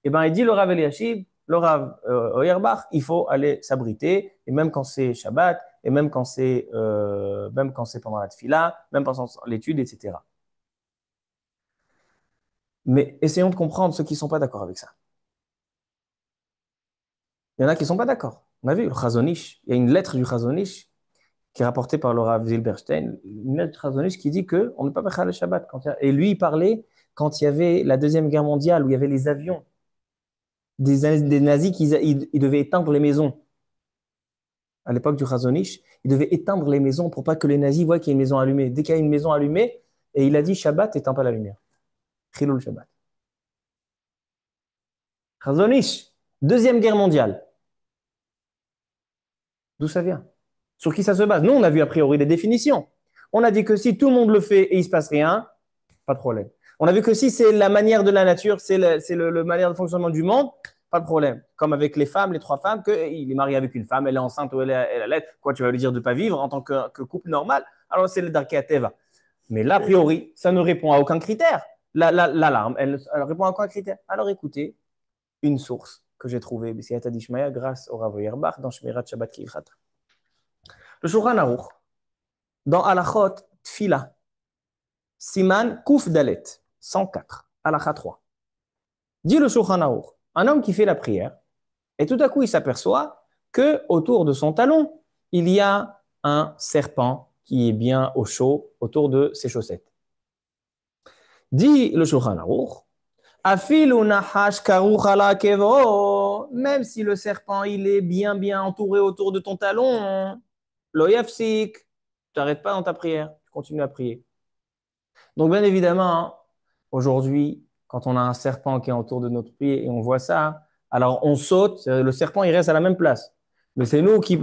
[SPEAKER 1] Eh bien, il dit le Rav Eliashiv, le Rav Oyerbach, il faut aller s'abriter, et même quand c'est Shabbat, et même quand c'est pendant la tfila, même pendant l'étude, etc. Mais essayons de comprendre ceux qui ne sont pas d'accord avec ça. Il y en a qui ne sont pas d'accord. On a vu le Chazon Ish, il y a une lettre du Chazon Ish qui est rapportée par le Rav Zilberstein, une lettre du Chazon Ish qui dit qu'on ne peut pas faire le Shabbat. Et lui, il parlait quand il y avait la Deuxième Guerre mondiale, où il y avait les avions des nazis qui ils devaient éteindre les maisons. À l'époque du Chazon Ish, ils devaient éteindre les maisons pour pas que les nazis voient qu'il y a une maison allumée. Dès qu'il y a une maison allumée, et il a dit Shabbat, éteins pas la lumière. Chilul Shabbat. Chazon Ish, Deuxième Guerre mondiale. D'où ça vient? Sur qui ça se base? Nous, on a vu a priori des définitions. On a dit que si tout le monde le fait et il se passe rien, pas de problème. On a vu que si c'est la manière de la nature, c'est le manière de fonctionnement du monde, pas de problème. Comme avec les femmes, les 3 femmes, il est marié avec une femme, elle est enceinte ou elle allait. Quoi, tu vas lui dire de ne pas vivre en tant que couple normal? Alors, c'est le Darkei Teva. Mais là, a priori, ça ne répond à aucun critère. L'alarme, elle répond à aucun critère. Alors, écoutez, une source que j'ai trouvée, B'siyata Dishmaya, grâce au Rav Oyerbach, dans Shmirat Shabbat K'ilchata. Le Shulchan Aruch, dans Halachot Tfila, Siman Kuf Dalet, 104, Halakha 3. Dit le Shulchan Aruch, un homme qui fait la prière, et tout à coup il s'aperçoit que autour de son talon, il y a un serpent qui est bien au chaud autour de ses chaussettes. Dit le Shulchan Aruch, Afilu nahash karuch ala kevo, même si le serpent il est bien entouré autour de ton talon, lo yafsik, tu n'arrêtes pas dans ta prière, tu continues à prier. Donc bien évidemment, aujourd'hui, quand on a un serpent qui est autour de notre pied et on voit ça, alors on saute, le serpent il reste à la même place. Mais c'est nous qui...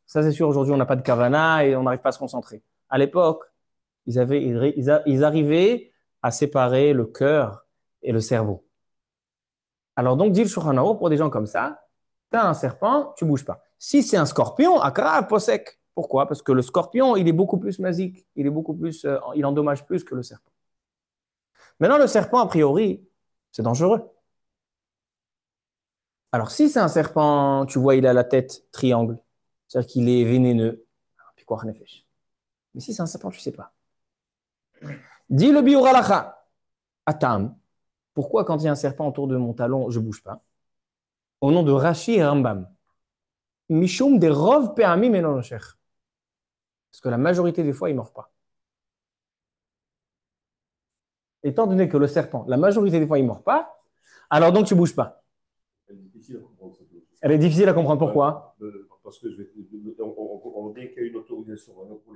[SPEAKER 1] Ça c'est sûr, aujourd'hui on n'a pas de kavana et on n'arrive pas à se concentrer. À l'époque, ils arrivaient à séparer le cœur et le cerveau. Alors donc, dit le Shulchan Aruch, pour des gens comme ça, tu as un serpent, tu ne bouges pas. Si c'est un scorpion, akra, posek. Pourquoi? Parce que le scorpion, il est beaucoup plus masique, il endommage plus que le serpent. Maintenant, le serpent, a priori, c'est dangereux. Alors, si c'est un serpent, tu vois, il a la tête triangle, c'est-à-dire qu'il est vénéneux. Mais si c'est un serpent, tu ne sais pas. Dis le biur halacha. Atam. Pourquoi, quand il y a un serpent autour de mon talon, je ne bouge pas? Au nom de Rashi et Rambam. Mishum de rov pe'amim enonoshech. Parce que la majorité des fois, il ne mord pas. Étant donné que le serpent, la majorité des fois, il ne mord pas, alors donc tu ne bouges pas.
[SPEAKER 3] Elle est difficile à comprendre, cette logique.
[SPEAKER 1] Elle est difficile à comprendre. Pourquoi?
[SPEAKER 3] Parce que on dit qu'il y a une autorisation. Pour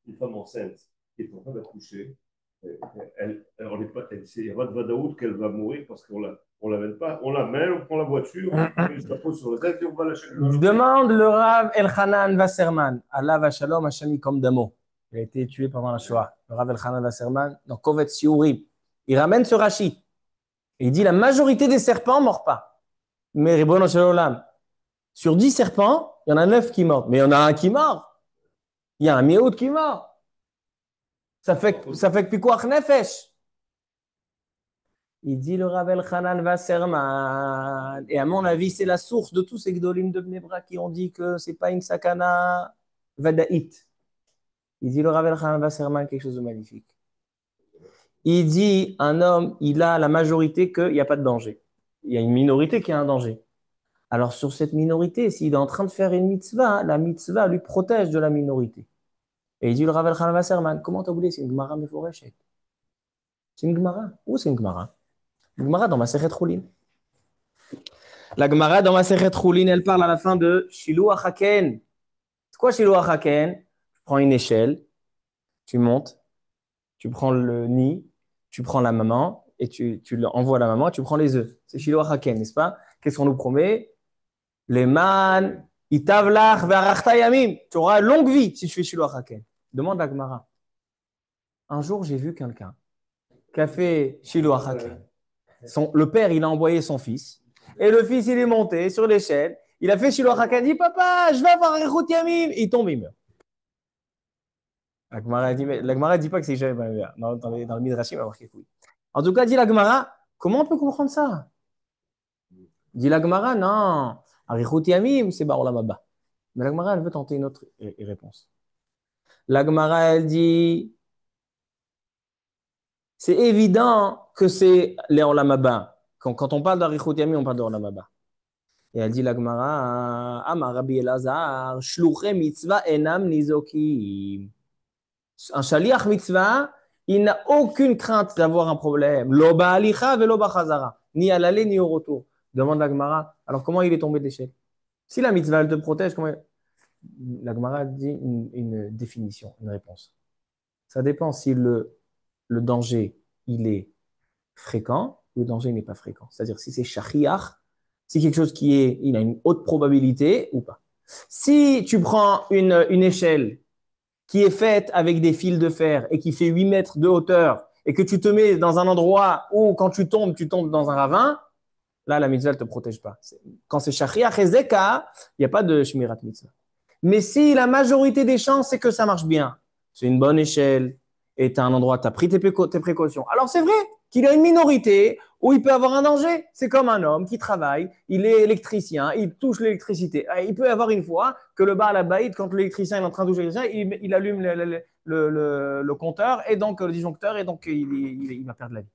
[SPEAKER 3] une femme enceinte qui est en train d'accoucher, il n'y a pas de vadaout qu'elle va mourir parce qu'on ne l'amène pas. On l'amène, on prend la voiture, on se la pose sur la tête et on va lâcher.
[SPEAKER 1] Demande le Rav Elchanan Wasserman, Allah Vashalom Hashemi comme Damo. Il a été tué pendant la Shoah. Le Rav Elchanan Wasserman, dans Kovet Siourim. Il ramène ce Rashi. Et il dit la majorité des serpents ne mordent pas. Mais Ribono Shel Olam, sur 10 serpents, il y en a 9 qui mordent. Mais il y en a un qui mord. Il y a un miout qui mord. Ça fait que Pikuach Nefesh. Il dit le Rav Elchanan Wasserman. Et à mon avis, c'est la source de tous ces Gdolim de Bnei Brak qui ont dit que ce n'est pas une sakana vadaït. Il dit le Rav Elchanan Wasserman quelque chose de magnifique. Il dit un homme, il a la majorité qu'il n'y a pas de danger. Il y a une minorité qui a un danger. Alors sur cette minorité, s'il est en train de faire une mitzvah, la mitzvah lui protège de la minorité. Et il dit le Rav Elchanan Wasserman, comment t'as oublié? C'est une Gemara Meforeshet. C'est une Gemara. Où c'est une Gemara? Une Gemara dans Masechet Choulin. La Gemara dans Masechet Choulin, elle parle à la fin de Shiluach Haken. C'est quoi Shiluach Haken? Tu prends une échelle, tu montes, tu prends le nid, tu prends la maman et tu envoies la maman, tu prends les œufs. C'est Shiluach Haken, n'est-ce pas? Qu'est-ce qu'on nous promet? Les man, itavlach ve'arachta yamim. Tu auras une longue vie si tu fais Shiluach Haken. Demande à Gemara. Un jour, j'ai vu quelqu'un qui a fait Shiluach Haken. Le père, il a envoyé son fils. Et le fils, il est monté sur l'échelle. Il a fait Shiluach Haken. Il dit, papa, je vais avoir un Rechut Yamim. Il tombe, il meurt. La Gemara ne dit pas que c'est jamais dans le Midrashim, il va marquer oui. En tout cas, dit la Gemara, comment on peut comprendre ça? Dit la Gemara, non. Rechut Yamim, c'est Bar Olam Haba. Mais la Gemara, elle veut tenter une autre réponse. La Gemara, elle dit, c'est évident que c'est les Olam Haba. Quand on parle d'Arichut Yamim, on parle d'Olam Haba. Et elle dit la Gemara, Amar Rabbi Elazar, Shluchei mitzvah enam nizokim. Un shaliach mitzvah, il n'a aucune crainte d'avoir un problème. Lo ba'alicha velo ba'chazara. Ni à l'aller ni au retour. Demande la Gemara, alors comment il est tombé de l'échelle? Si la mitzvah, elle te protège, comment... La Gemara dit une définition, une réponse. Ça dépend si le danger, il est fréquent ou le danger n'est pas fréquent. C'est-à-dire si c'est shaliach, si quelque chose il a une haute probabilité ou pas. Si tu prends une échelle qui est faite avec des fils de fer et qui fait 8 mètres de hauteur et que tu te mets dans un endroit où quand tu tombes dans un ravin, là, la mitzvah ne te protège pas. Quand c'est shachriach et zeka, il n'y a pas de shmirat mitzvah. Mais si la majorité des chances, c'est que ça marche bien, c'est une bonne échelle et tu as un endroit, tu as pris tes précautions. Alors c'est vrai qu'il y a une minorité où il peut avoir un danger. C'est comme un homme qui travaille, il est électricien, il touche l'électricité. Il peut y avoir une fois que le Baal Habayit, quand l'électricien est en train de toucher l'électricien, il allume le compteur et donc le disjoncteur et donc il va perdre la vie.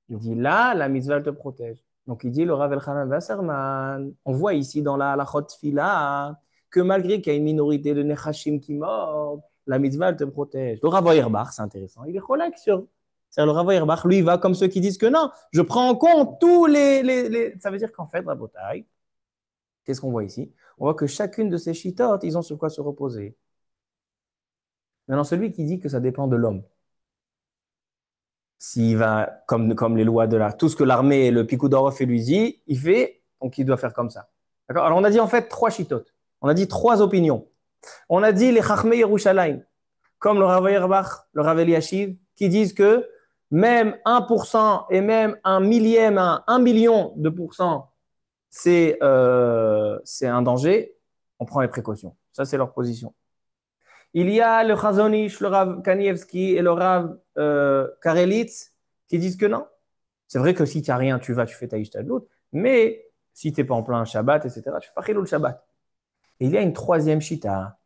[SPEAKER 1] Il dit là, la mitzvah te protège. Donc il dit le Rav Elchanan Wasserman, on voit ici dans la halachot fila que malgré qu'il y a une minorité de nechashim qui mordent, la mitzvah te protège. Le Rav Auerbach, c'est intéressant, il est cholak sur... C'est le Rav Auerbach, lui, il va comme ceux qui disent que non, je prends en compte tous les... Ça veut dire qu'en fait, Rabotai, qu'est-ce qu'on voit ici? On voit que chacune de ces chitotes, ils ont sur quoi se reposer. Maintenant, celui qui dit que ça dépend de l'homme, s'il va, comme les lois de l'art, tout ce que l'armée et le Pikoud Orof lui dit, il fait, donc il doit faire comme ça. D'accord? Alors, on a dit en fait 3 chitotes. On a dit 3 opinions. On a dit les Chachmei Yerushalayim, comme le Rav Auerbach, le Rav Eliashiv, qui disent que même 1% et même un millième, un million de pourcents, c'est un danger, on prend les précautions. Ça, c'est leur position. Il y a le Chazon Ish, le Rav Kanievski et le Rav Karelitz qui disent que non. C'est vrai que si tu n'as rien, tu vas, tu fais ta Ishtadlout, mais si tu n'es pas en plein Shabbat, etc., tu fais pas Chilul Shabbat. Et il y a une troisième Shita.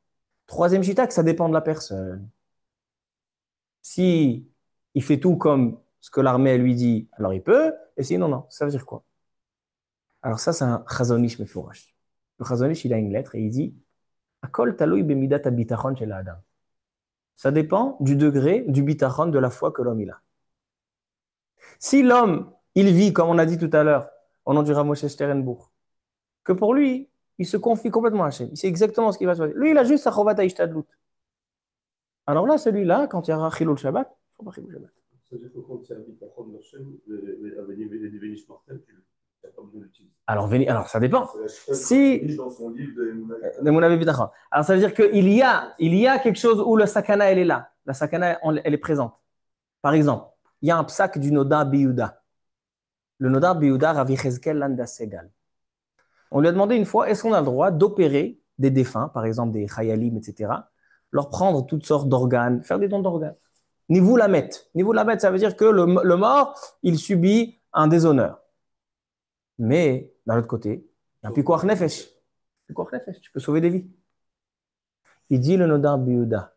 [SPEAKER 1] Troisième Shita que ça dépend de la personne. Si il fait tout comme ce que l'armée lui dit, alors il peut, et sinon, non. Ça veut dire quoi? Alors ça, c'est un Chazon Ish Mefourash. Le Chazon Ish, il a une lettre et il dit Akol taloui bemidat habitachon shel Adam. Ça dépend du degré du bitachon, de la foi que l'homme il a. Si l'homme, il vit, comme on a dit tout à l'heure, au nom du Rav Moshe Sternbourg, que pour lui, il se confie complètement à Hachem. Il sait exactement ce qui va se passer. Lui, il a juste sa chovat ishtadlut. Alors là, celui-là, quand il y aura Chilul Shabbat, il faut pas Chilul Shabbat.
[SPEAKER 3] C'est-à-dire que quand c'est un bitachon d'Hachem, les Vénish Martel, tu n'as pas besoin de l'utiliser.
[SPEAKER 1] Alors, ça dépend.
[SPEAKER 3] Si dans son livre
[SPEAKER 1] de Moulavi Bitachon. Alors, ça veut dire qu'il y a quelque chose où le sakana, elle est là. La sakana, elle est présente. Par exemple, il y a un psak du Nodar Biyuda. Le Nodar Biyuda, Rav Yechezkel Landa Segal. On lui a demandé une fois, est-ce qu'on a le droit d'opérer des défunts, par exemple des chayalim, etc., leur prendre toutes sortes d'organes, faire des dons d'organes. Niveau la mettre, ça veut dire que le mort, il subit un déshonneur. Mais, d'un autre côté, il y a un pikuach nefesh. Pikuach nefesh, tu peux sauver des vies. Il dit le Nodar Biyuda,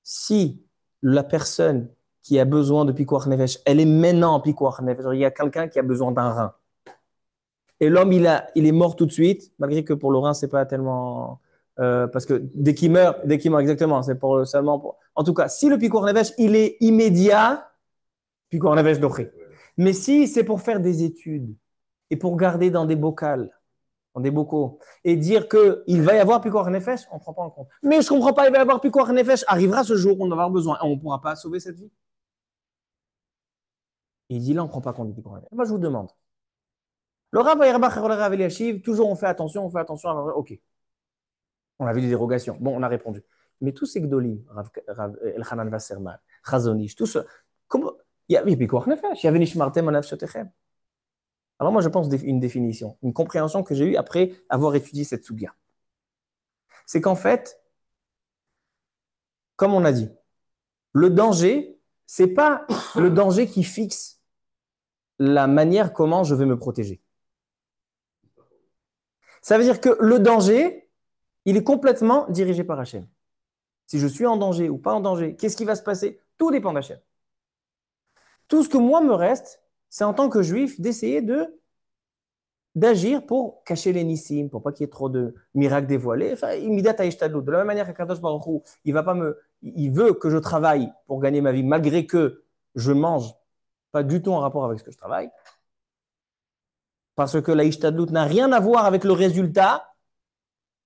[SPEAKER 1] si la personne qui a besoin de pikuach nefesh, elle est maintenant en pikuach nefesh, il y a quelqu'un qui a besoin d'un rein, et l'homme, il est mort tout de suite, malgré que pour le rein, c'est pas tellement. Parce que dès qu'il meurt, exactement, c'est pour seulement pour. En tout cas, si le pikour nevesh, il est immédiat, pikour nevesh doché. Mais si c'est pour faire des études et pour garder dans des bocaux, et dire qu'il va y avoir pikour nefesh, on ne prend pas en compte. Mais je ne comprends pas, il va y avoir pikour nefesh, arrivera ce jour, on va avoir besoin, et on ne pourra pas sauver cette vie. Et il dit là, on ne prend pas compte du pikour nefesh. Moi, je vous demande. Le Rav Auerbach et le Rav Eliashiv, toujours on fait attention. Ok. On a vu des dérogations. Bon, on a répondu. Mais tous ces Gdolim, Rav Elchanan Wasserman, Chazon Ish, tout ça, comment il y a Pikuach Nefesh, il y avait Nishmartem Anav Shotechem. Alors moi, je pense une définition, une compréhension que j'ai eue après avoir étudié cette soubia. C'est qu'en fait, comme on a dit, le danger, c'est pas le danger qui fixe la manière comment je vais me protéger. Ça veut dire que le danger, il est complètement dirigé par Hachem. Si je suis en danger ou pas en danger, qu'est-ce qui va se passer? Tout dépend d'Hachem. Tout ce que moi me reste, c'est en tant que juif d'essayer d'agir pour cacher les nissim, pour pas qu'il y ait trop de miracles dévoilés. Enfin, de la même manière qu'Akadosh Baruch Hu, il veut que je travaille pour gagner ma vie, malgré que je mange pas du tout en rapport avec ce que je travaille. Parce que la Ishtadlut n'a rien à voir avec le résultat.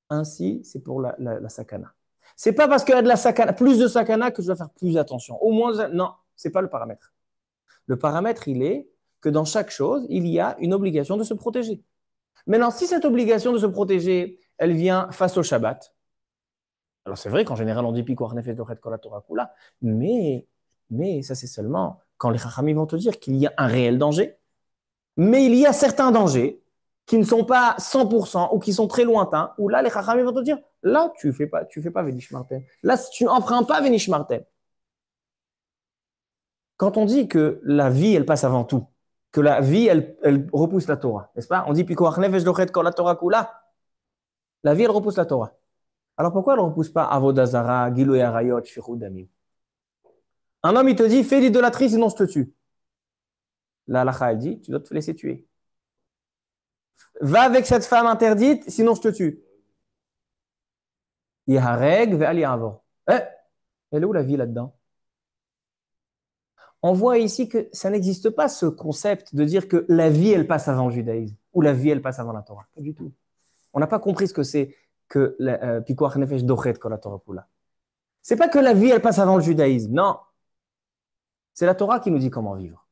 [SPEAKER 1] Ainsi, c'est pour la sakana. C'est pas parce qu'il y a de la sakana, plus de sakana que je dois faire plus attention. Au moins, non, c'est pas le paramètre. Le paramètre, il est que dans chaque chose, il y a une obligation de se protéger. Maintenant, si cette obligation de se protéger, elle vient face au Shabbat, alors c'est vrai qu'en général, on dit Pikuach Nefesh Dochet Kol HaTorah Kula, mais ça, c'est seulement quand les Chachamim vont te dire qu'il y a un réel danger, mais il y a certains dangers qui ne sont pas 100% ou qui sont très lointains, où là, les Chachamim vont te dire, là, tu fais pas Venish Martem. Là, tu n'enfreins pas Venish Martem. Quand on dit que la vie, elle passe avant tout, que la vie, elle repousse la Torah, n'est-ce pas? On dit Pikuach Nefesh Dochet Kol HaTorah Kula. La vie, elle repousse la Torah. Alors pourquoi elle ne repousse pas Avodah Zara, Giloui Arayot, Shfichut Damim? Un homme, il te dit, fais l'idolâtrie, sinon je te tue. La halakha, elle dit, tu dois te laisser tuer. Va avec cette femme interdite, sinon je te tue. Yahareg ve'al ya'avor. Elle est où la vie là-dedans? On voit ici que ça n'existe pas ce concept de dire que la vie, elle passe avant le judaïsme, ou la vie, elle passe avant la Torah. Pas du tout. On n'a pas compris ce que c'est que Pikuach Nefesh Dochet Kol HaTorah Kula. C'est pas que la vie, elle passe avant le judaïsme. Non. C'est la Torah qui nous dit comment vivre.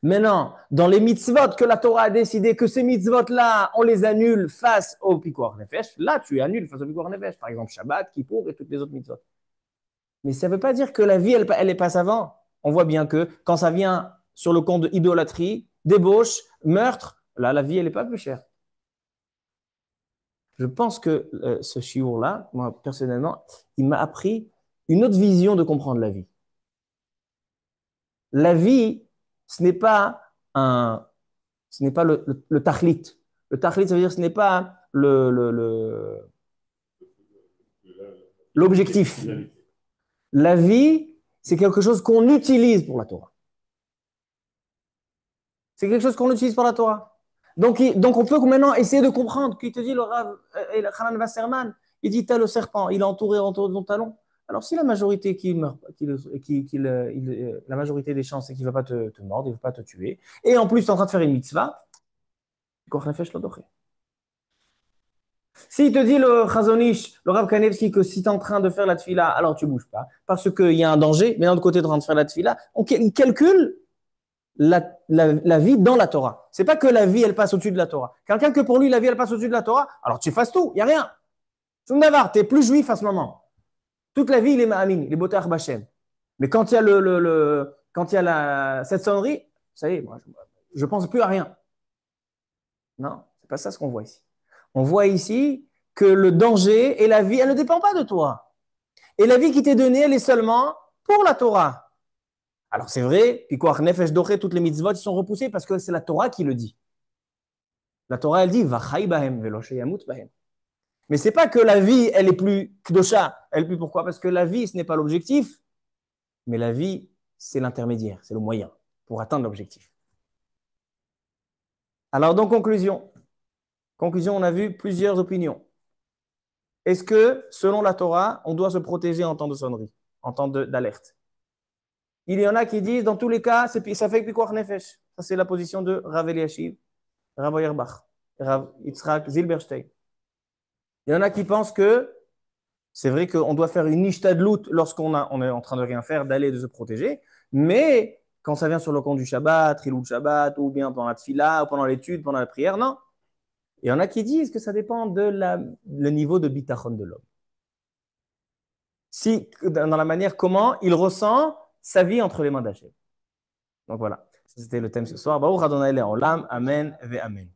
[SPEAKER 1] Maintenant, dans les mitzvot que la Torah a décidé que ces mitzvot-là, on les annule face au Pikuach Nefesh, là, tu annules face au Pikuach Nefesh. Par exemple, Shabbat, Kippour et toutes les autres mitzvot. Mais ça ne veut pas dire que la vie, elle passe avant. on voit bien que quand ça vient sur le compte de idolâtrie, débauche, meurtre, là, la vie, elle n'est pas plus chère. Je pense que ce chiour-là, moi, personnellement, il m'a appris une autre vision de comprendre la vie. La vie, ce n'est pas le tahlit. Le tahlit, ça veut dire que ce n'est pas l'objectif. La vie, c'est quelque chose qu'on utilise pour la Torah. C'est quelque chose qu'on utilise pour la Torah. Donc on peut maintenant essayer de comprendre. Qui te dit, le Rav, le Hanan Wasserman, il dit, t'as le serpent, il est entouré de ton talon. Alors si la majorité la majorité des chances, c'est qu'il ne va pas te mordre, il ne va pas te tuer, et en plus tu es en train de faire une mitzvah, s'il te dit le Chazonish, le Rav Kanevski, que si tu es en train de faire la tfila, alors tu ne bouges pas, parce qu'il y a un danger, mais d'un autre côté, tu es en train de faire la tfila, il calcule la vie dans la Torah. C'est pas que la vie, elle passe au-dessus de la Torah. Quelqu'un que pour lui, la vie, elle passe au-dessus de la Torah, alors tu fasses tout, il n'y a rien. Tu n'es plus juif à ce moment. Toute la vie, il est ma'amin, il est botar bachem. Mais quand il y a quand il y a cette sonnerie, ça y est, moi, je ne pense plus à rien. Non, c'est pas ça ce qu'on voit ici. On voit ici que le danger et la vie, elle ne dépend pas de toi. Et la vie qui t'est donnée, elle est seulement pour la Torah. Alors c'est vrai, puis quoi, Nefesh Doré, toutes les mitzvot, ils sont repoussés parce que c'est la Torah qui le dit. La Torah, elle dit, Vachai bahem, velo sheyamut bahem. Mais c'est pas que la vie, elle est plus kdosha. Elle est plus pourquoi? Parce que la vie, ce n'est pas l'objectif, mais la vie, c'est l'intermédiaire, c'est le moyen pour atteindre l'objectif. Alors, donc, conclusion, on a vu plusieurs opinions. Est-ce que, selon la Torah, on doit se protéger en temps de sonnerie, en temps d'alerte? Il y en a qui disent, dans tous les cas, ça fait Pikuach Nefesh. Ça, c'est la position de Rav Eliashiv, Rav Auerbach, Rav Yitzhak Zilberstein. Il y en a qui pensent que c'est vrai qu'on doit faire une ishtadlout lorsqu'on est en train de rien faire, d'aller, de se protéger, mais quand ça vient sur le compte du Shabbat, Trilou Shabbat, ou bien pendant la tfila, ou pendant l'étude, pendant la prière, non. Il y en a qui disent que ça dépend de le niveau de bitachon de l'homme. Si, dans la manière comment il ressent sa vie entre les mains d'Hachem. Donc voilà, c'était le thème ce soir. Baruch Adonai Le'olam, Amen ve Amen.